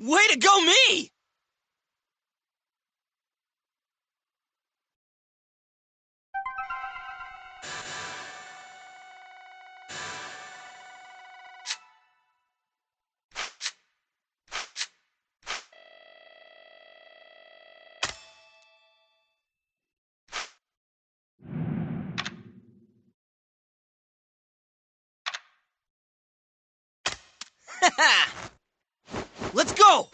Way to go, me! Let's go!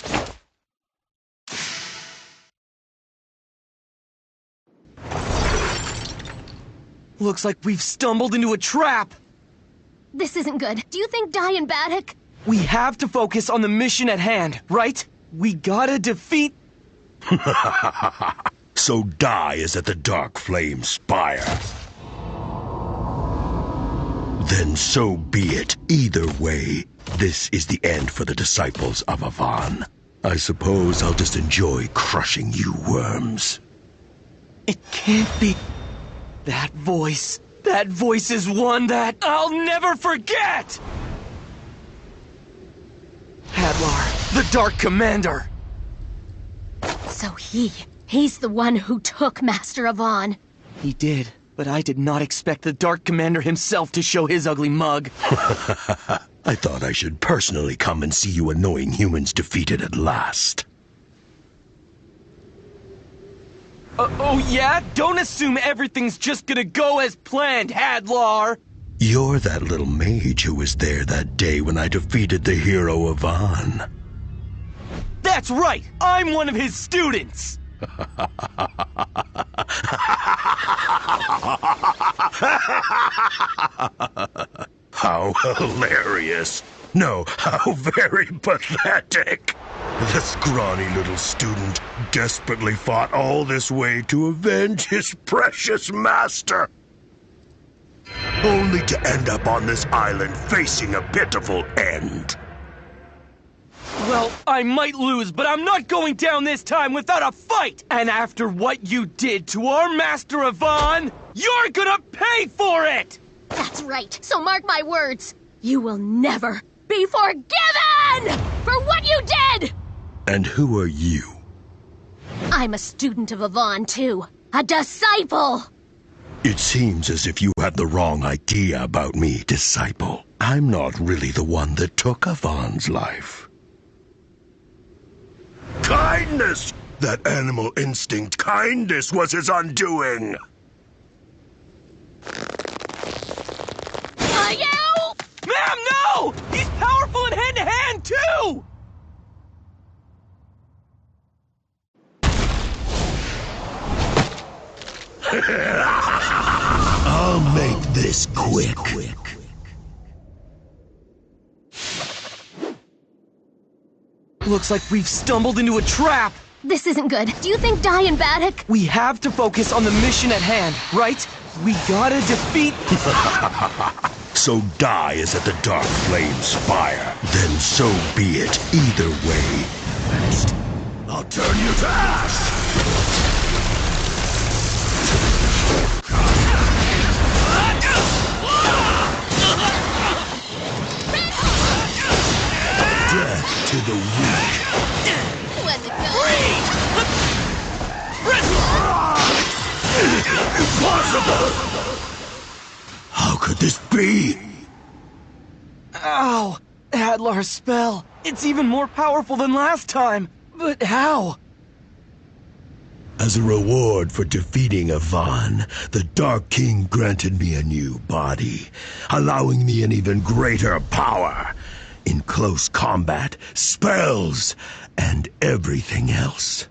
Looks like we've stumbled into a trap. This isn't good. Do you think Dai and Baddock? We have to focus on the mission at hand, right? We gotta defeat... So Dai is at the Dark Flame Spire. Then so be it. Either way, this is the end for the disciples of Avan. I suppose I'll just enjoy crushing you worms. It can't be... That voice is one that I'll never forget! Hadlar, the Dark Commander! So he's the one who took Master Avan. He did, but I did not expect the Dark Commander himself to show his ugly mug. I thought I should personally come and see you annoying humans defeated at last. Oh yeah? Don't assume everything's just gonna go as planned, Hadlar! You're that little mage who was there that day when I defeated the hero Avan. That's right! I'm one of his students! How hilarious! No, how very pathetic! The scrawny little student desperately fought all this way to avenge his precious master! Only to end up on this island facing a pitiful end. Well, I might lose, but I'm not going down this time without a fight! And after what you did to our Master Avan, you're gonna pay for it! That's right. So mark my words. You will never be forgiven for what you did! And who are you? I'm a student of Avan, too. A disciple! It seems as if you have the wrong idea about me, disciple. I'm not really the one that took Avan's life. Kindness! That animal instinct kindness was his undoing! You! Ma'am, no! He's powerful in hand-to-hand, too! I'll make this quick. Looks like we've stumbled into a trap! This isn't good. Do you think Dai and Baddock? We have to focus on the mission at hand, right? We gotta defeat... So Dai is at the Dark Flame Spire. Then so be it. Either way. I'll turn you to ash! Death to the weak. Impossible! How could this be? Ow! Hadlar's spell. It's even more powerful than last time. But how? As a reward for defeating Avan, the Dark King granted me a new body, allowing me an even greater power in close combat, spells, and everything else.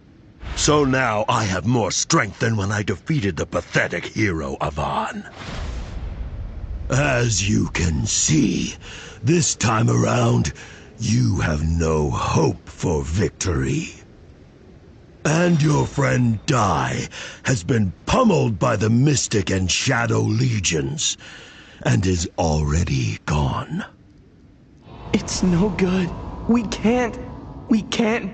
So now I have more strength than when I defeated the pathetic hero Avan. As you can see, this time around, you have no hope for victory. And your friend Dai has been pummeled by the Mystic and Shadow Legions, and is already gone. It's no good. We can't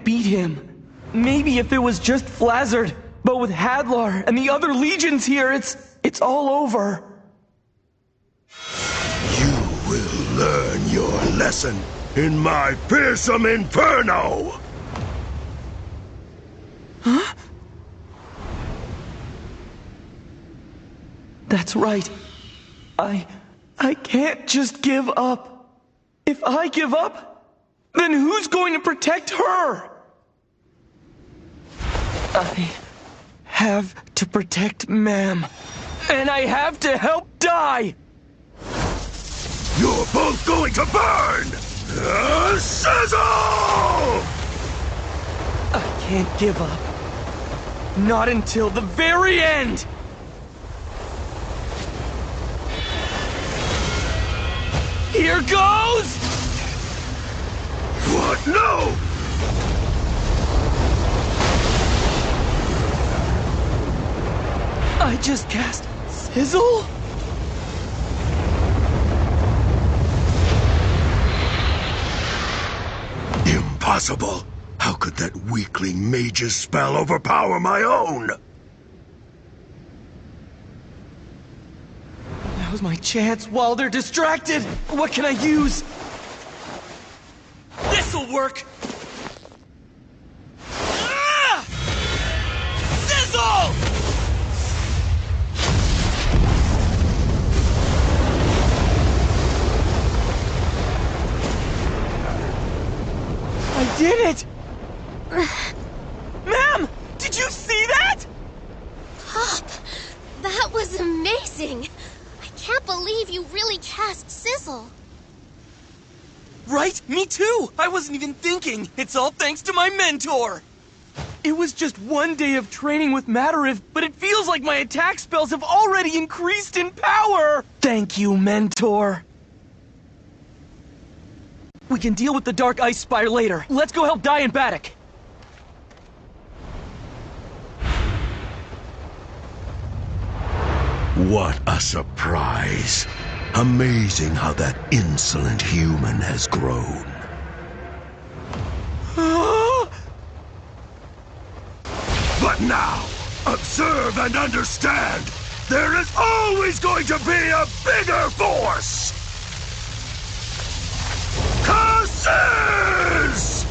beat him. Maybe if it was just Flazzard, but with Hadlar and the other legions here, it's all over. You will learn your lesson in my fearsome inferno! Huh? That's right. I can't just give up. If I give up, then who's going to protect her? I have to protect Ma'am. And I have to help Dai! You're both going to burn! Sizzle! I can't give up. Not until the very end! Here goes! What? No! I just cast Sizzle? Impossible! How could that weakling mage's spell overpower my own? Now's my chance while they're distracted! What can I use? This'll work! Ah! Sizzle! I did it! Ma'am! Did you see that? Pop, that was amazing. I can't believe you really cast Sizzle. Right? Me too! I wasn't even thinking. It's all thanks to my mentor! It was just one day of training with Matariv, but it feels like my attack spells have already increased in power! Thank you, mentor. We can deal with the Dark Ice Spire later. Let's go help Dai and Baddock. What a surprise. Amazing how that insolent human has grown. But now, observe and understand. There is always going to be a bigger force! Curses!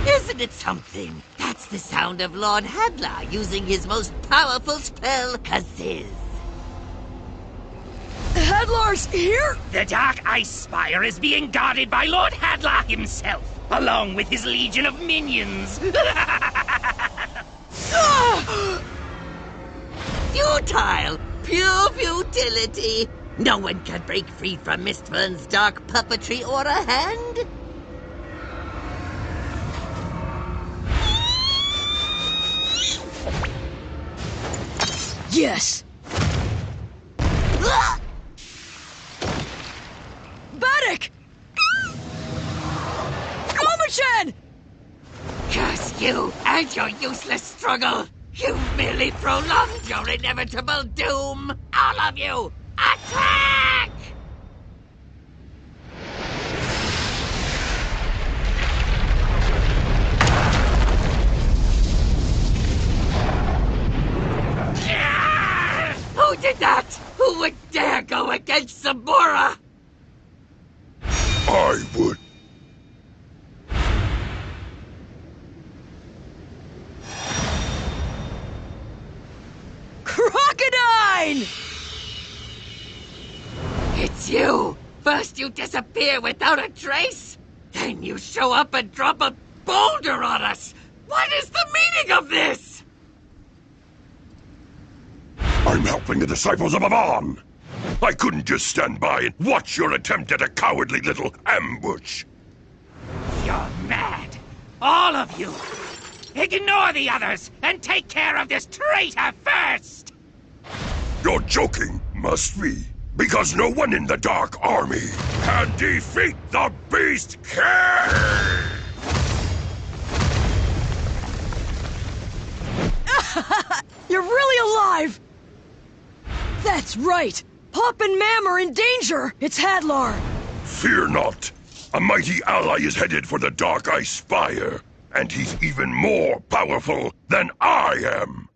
Isn't it something? That's the sound of Lord Hadlar using his most powerful spell, Kazziz. Hadlar's here? The Dark Ice Spire is being guarded by Lord Hadlar himself, along with his legion of minions. Futile! Pure futility! No one can break free from Mistfern's dark puppetry or a hand? Yes! Baddock! Gomachan! Curse you and your useless struggle! You've merely prolonged your inevitable doom! All of you! Attack! Who did that? Who would dare go against Zamora? I would. Crocodile! It's you! First you disappear without a trace, then you show up and drop a boulder on us! What is the meaning of this? I'm helping the disciples of Avon! I couldn't just stand by and watch your attempt at a cowardly little ambush! You're mad. All of you. Ignore the others and take care of this traitor first! You're joking, must be. Because no one in the Dark Army can defeat the Beast King! You're really alive! That's right! Pop and Mam are in danger! It's Hadlar! Fear not. A mighty ally is headed for the Dark Ice Spire, and he's even more powerful than I am!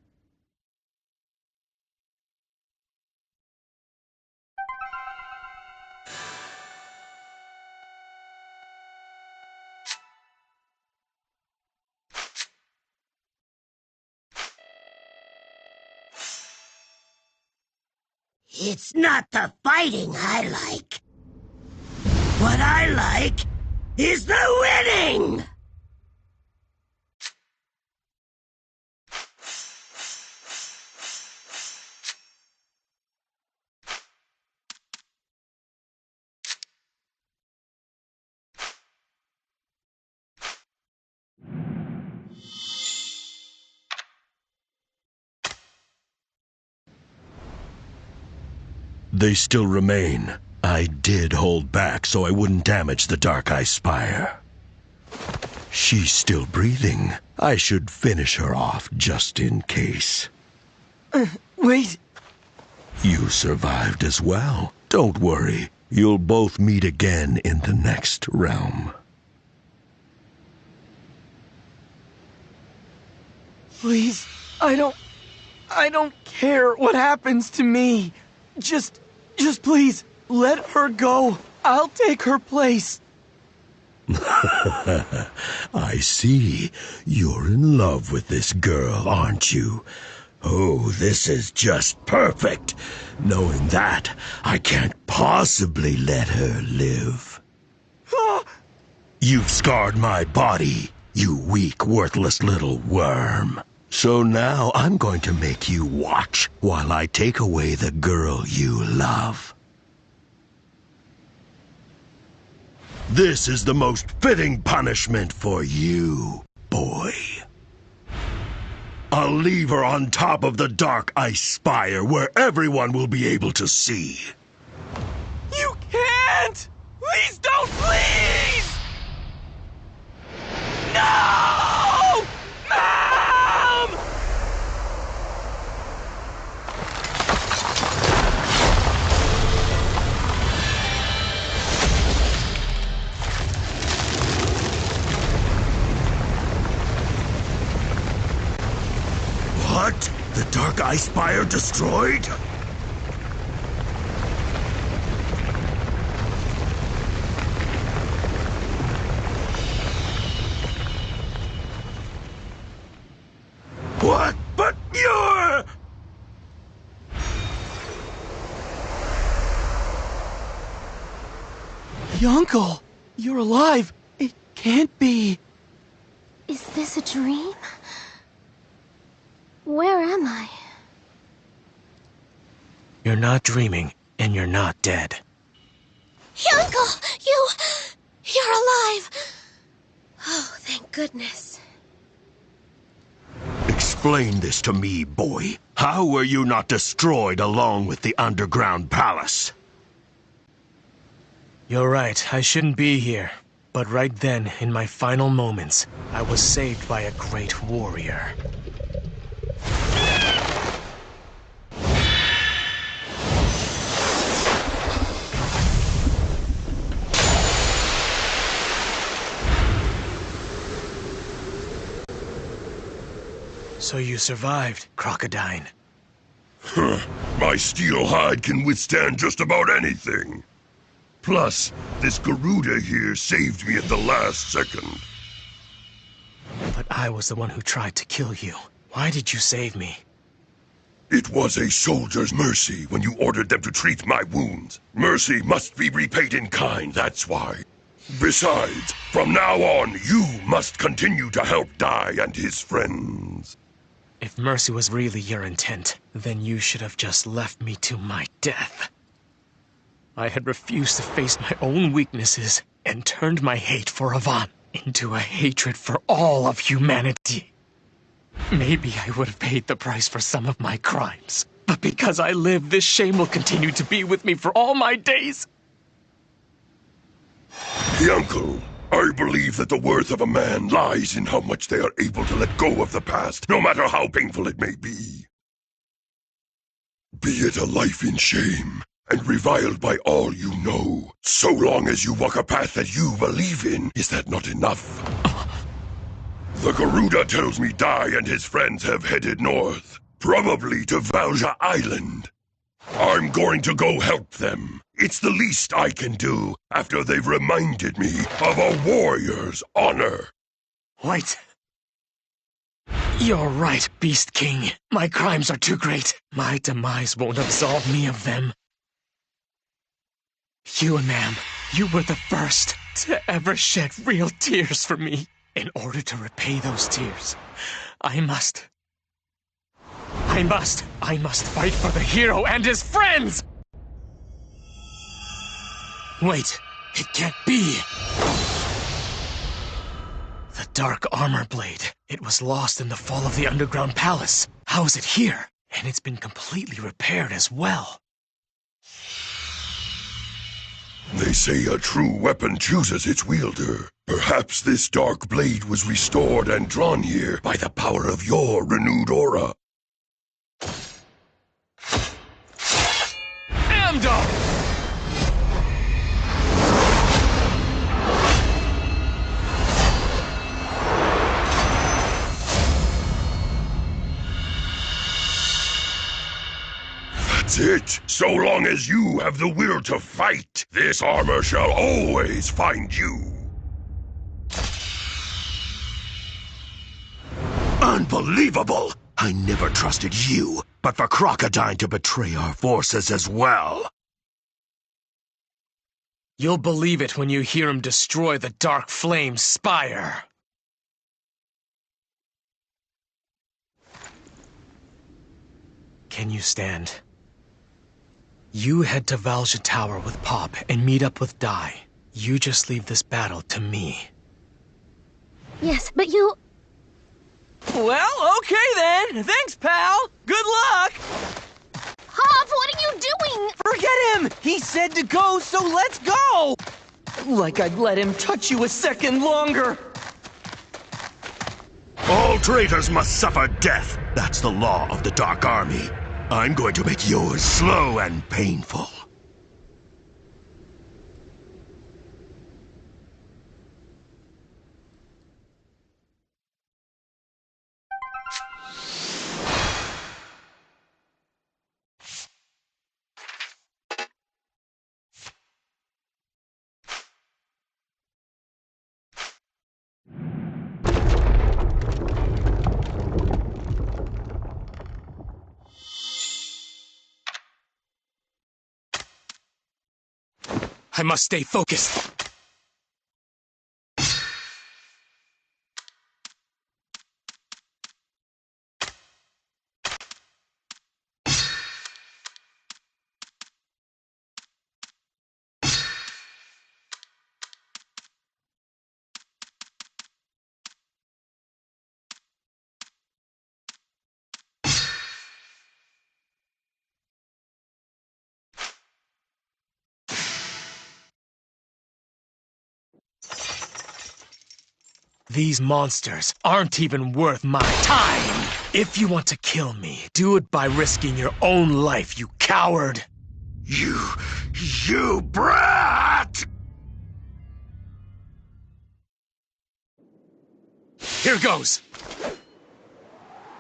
It's not the fighting I like. What I like is the winning! They still remain. I did hold back so I wouldn't damage the Dark Ice Spire. She's still breathing. I should finish her off just in case. Wait. You survived as well. Don't worry. You'll both meet again in the next realm. Please, I don't care what happens to me. Just please, let her go. I'll take her place. I see. You're in love with this girl, aren't you? Oh, this is just perfect. Knowing that, I can't possibly let her live. You've scarred my body, you weak, worthless little worm. So now I'm going to make you watch while I take away the girl you love. This is the most fitting punishment for you, boy. I'll leave her on top of the Dark Ice Spire where everyone will be able to see. You can't! Please don't, please! No! Mom! What? The Dark Ice Spire destroyed? What? But you're... Uncle, you're alive. It can't be. Is this a dream? Where am I? You're not dreaming, and you're not dead. Uncle! You're alive! Oh, thank goodness. Explain this to me, boy. How were you not destroyed along with the underground palace? You're right, I shouldn't be here. But right then, in my final moments, I was saved by a great warrior. So you survived, Crocodile. My steel hide can withstand just about anything. Plus, this Garuda here saved me at the last second. But I was the one who tried to kill you. Why did you save me? It was a soldier's mercy when you ordered them to treat my wounds. Mercy must be repaid in kind, that's why. Besides, from now on, you must continue to help Dai and his friends. If mercy was really your intent, then you should have just left me to my death. I had refused to face my own weaknesses and turned my hate for Yvonne into a hatred for all of humanity. Maybe I would have paid the price for some of my crimes, But because I live, this shame will continue to be with me for all my days. Uncle, I believe that the worth of a man lies in how much they are able to let go of the past, no matter how painful it may be. Be it a life in shame and reviled by all you know, so long as you walk a path that you believe in, is that not enough? The Garuda tells me Dai and his friends have headed north, probably to Valja Island. I'm going to go help them. It's the least I can do after they've reminded me of a warrior's honor. Wait. You're right, Beast King. My crimes are too great. My demise won't absolve me of them. You, ma'am, you were the first to ever shed real tears for me. In order to repay those tears, I must fight for the hero and his friends! Wait, it can't be. The dark armor blade. It was lost in the fall of the underground palace. How is it here? And it's been completely repaired as well. They say a true weapon chooses its wielder. Perhaps this dark blade was restored and drawn here by the power of your renewed aura. Amdo! That's it. So long as you have the will to fight, this armor shall always find you. Unbelievable! I never trusted you, but for Crocodile to betray our forces as well. You'll believe it when you hear him destroy the Dark Flame Spire. Can you stand? You head to Valja Tower with Pop and meet up with Dai. You just leave this battle to me. Yes, but you... Well, okay then. Thanks, pal. Good luck. Pop, what are you doing? Forget him. He said to go, so let's go. Like I'd let him touch you a second longer. All traitors must suffer death. That's the law of the Dark Army. I'm going to make yours slow and painful. I must stay focused. These monsters aren't even worth my time. If you want to kill me, do it by risking your own life, you coward. You brat! Here goes.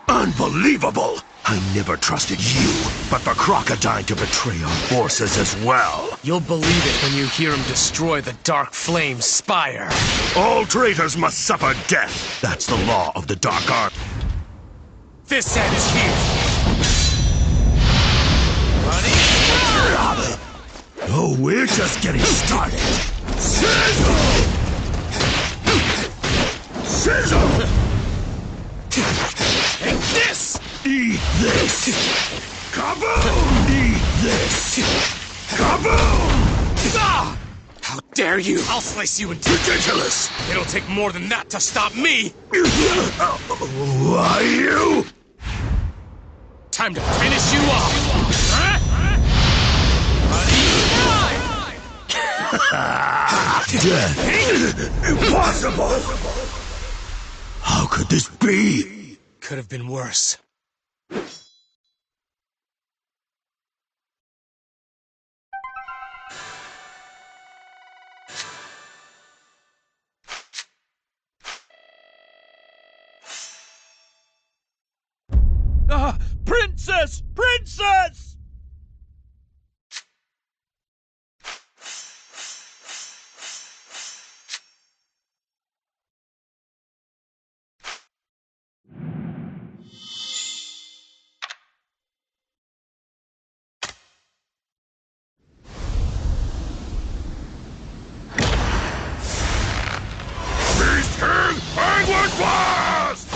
Unbelievable! I never trusted you, but for Crocodile to betray our forces as well. You'll believe it when you hear him destroy the Dark Flame Spire. All traitors must suffer death. That's the law of the Dark Army. This end is here. Oh, we're just getting started. Sizzle! Sizzle! Take this! Eat this! Kaboom! Eat this! Kaboom! Ah! How dare you! I'll slice you into... Ridiculous! It'll take more than that to stop me! Why you? Time to finish you off! Death! Impossible! How could this be? Could have been worse. Princess! Princess! Beast King, Angler's Blast!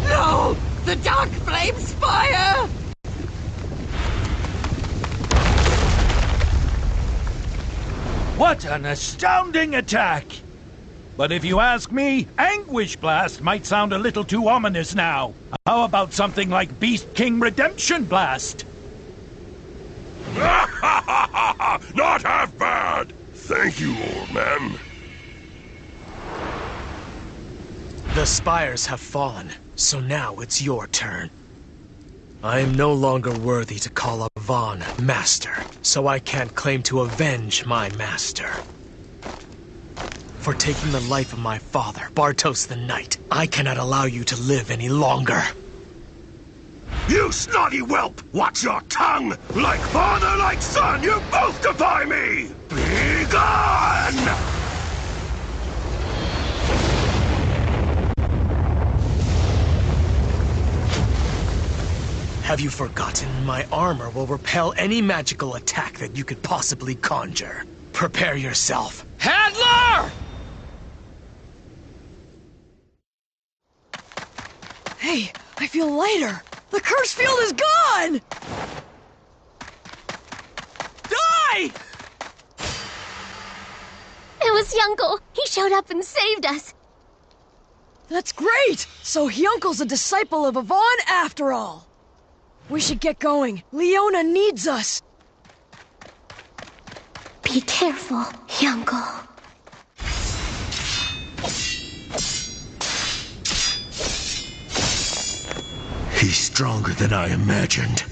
No! The dark flames fire! What an astounding attack! But if you ask me, Anguish Blast might sound a little too ominous now. How about something like Beast King Redemption Blast? Not half bad! Thank you, old man. The spires have fallen, so now it's your turn. I am no longer worthy to call Avon master, so I can't claim to avenge my master. For taking the life of my father, Bartos the Knight, I cannot allow you to live any longer. You snotty whelp! Watch your tongue! Like father, like son, you both defy me! Be gone! Have you forgotten my armor will repel any magical attack that you could possibly conjure? Prepare yourself. Hadlar! Hey, I feel lighter. The curse field is gone! Die! It was Yunkel. He showed up and saved us. That's great! So Hyunkel's a disciple of Avon after all. We should get going. Leona needs us. Be careful, Yunkel. He's stronger than I imagined.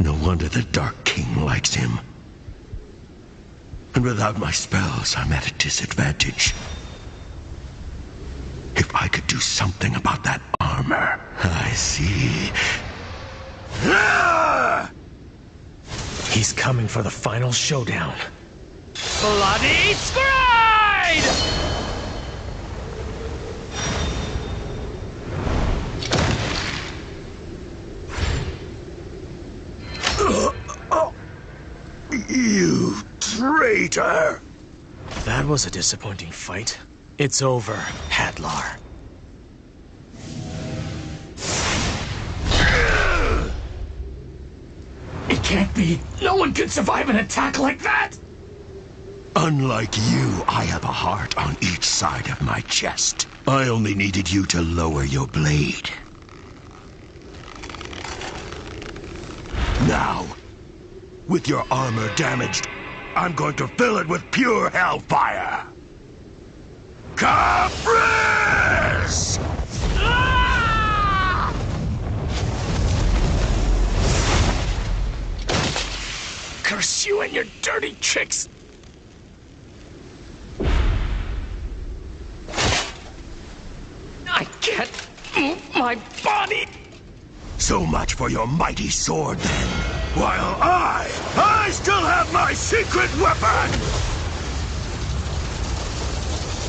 No wonder the Dark King likes him. And without my spells, I'm at a disadvantage. If I could do something about that armor, I see. Ah! He's coming for the final showdown. Bloody Stride! You traitor! That was a disappointing fight. It's over, Hadlar. It can't be. No one can survive an attack like that! Unlike you, I have a heart on each side of my chest. I only needed you to lower your blade. Now, with your armor damaged, I'm going to fill it with pure hellfire. Caprice! Ah! Curse you and your dirty tricks! I can't move my body! So much for your mighty sword, then. While I still have my secret weapon!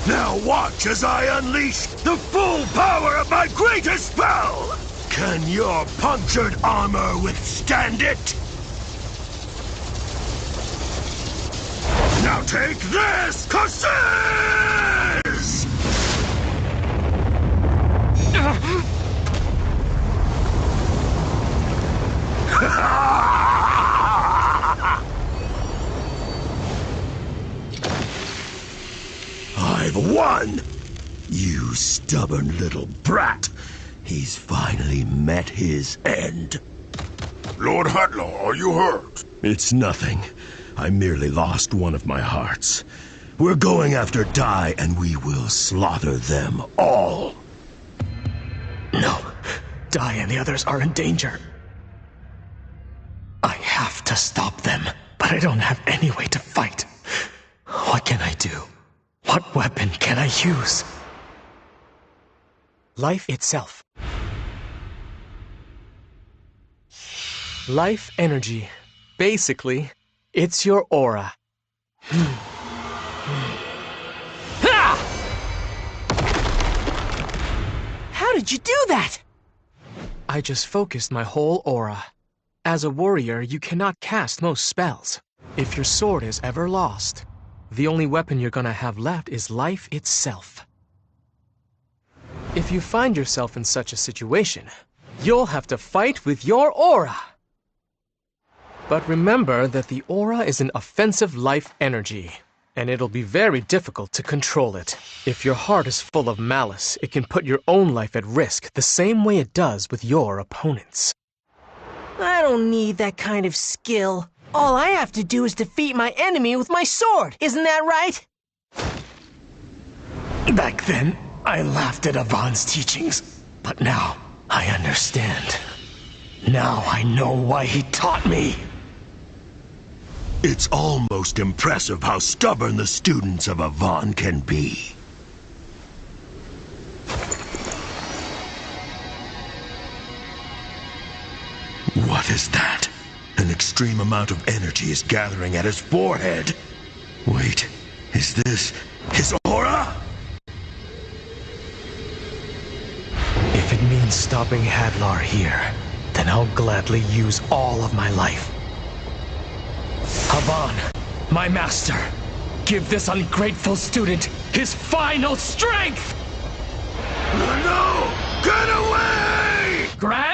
Now watch as I unleash the full power of my greatest spell! Can your punctured armor withstand it? Now take this, curses! I I've won! You stubborn little brat! He's finally met his end. Lord Hadlar, are you hurt? It's nothing. I merely lost one of my hearts. We're going after Dai, and we will slaughter them all. No. Dai and the others are in danger. I have to stop them, but I don't have any way to fight. What can I do? What weapon can I use? Life itself. Life energy. Basically, it's your aura. How did you do that? I just focused my whole aura. As a warrior, you cannot cast most spells. If your sword is ever lost, the only weapon you're gonna have left is life itself. If you find yourself in such a situation, you'll have to fight with your aura. But remember that the aura is an offensive life energy, and it'll be very difficult to control it. If your heart is full of malice, it can put your own life at risk the same way it does with your opponents. I don't need that kind of skill. All I have to do is defeat my enemy with my sword. Isn't that right? Back then, I laughed at Avon's teachings, but now I understand. Now I know why he taught me. It's almost impressive how stubborn the students of Avon can be. What is that? An extreme amount of energy is gathering at his forehead. Wait, is this his aura? If it means stopping Hadlar here, then I'll gladly use all of my life. Avon, my master, give this ungrateful student his final strength! No! Get away! Grab